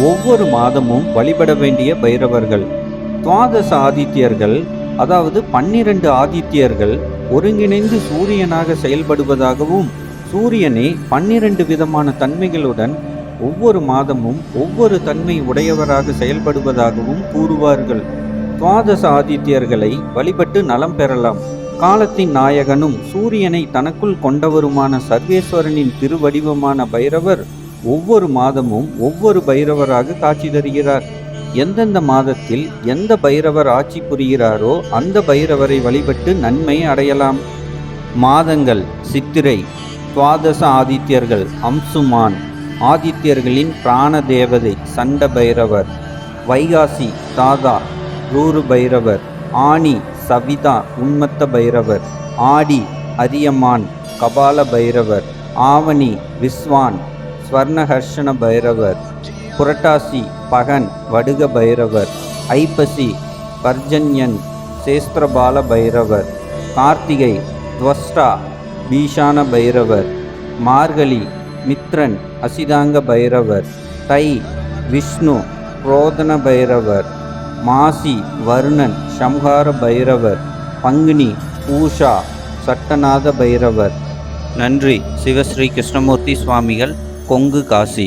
ஒவ்வொரு மாதமும் வழிபட வேண்டிய பைரவர்கள். துவாதச ஆதித்யர்கள், அதாவது 12 ஆதித்யர்கள் ஒருங்கிணைந்து சூரியனாக செயல்படுவதாகவும், சூரியனே 12 விதமான தன்மைகளுடன் ஒவ்வொரு மாதமும் ஒவ்வொரு தன்மை உடையவராக செயல்படுவதாகவும் கூறுவார்கள். துவாதச ஆதித்யர்களை வழிபட்டு நலம் பெறலாம். காலத்தின் நாயகனும் சூரியனை தனக்குள் கொண்டவருமான சர்வேஸ்வரனின் திருவடிவமான பைரவர் ஒவ்வொரு மாதமும் ஒவ்வொரு பைரவராக காட்சி தருகிறார். எந்தெந்த மாதத்தில் எந்த பைரவர் ஆட்சி புரிகிறாரோ அந்த பைரவரை வழிபட்டு நன்மை அடையலாம். மாதங்கள்: சித்திரை துவாதச ஆதித்யர்கள் அம்சுமான், ஆதித்யர்களின் பிராண தேவதை சண்ட பைரவர். வைகாசி தாதா ரூரு பைரவர். ஆனி சவிதா உன்மத்த பைரவர். ஆடி அரியமான் கபால பைரவர். ஆவணி விஸ்வான் ஸ்வர்ணஹர்ஷண பைரவர். புரட்டாசி பகன் வடுக பைரவர். ஐப்பசி பர்ஜன்யன் சேஸ்திரபால பைரவர். கார்த்திகை துவஸ்டா பீஷான பைரவர். மார்கழி மித்ரன் அசிதாங்க பைரவர். தை விஷ்ணு புரோதன பைரவர். மாசி வருணன் சம்ஹார பைரவர். பங்குனி பூஷா சட்டநாத பைரவர். நன்றி. சிவஸ்ரீ கிருஷ்ணமூர்த்தி சுவாமிகள், கொங்கு, காசி.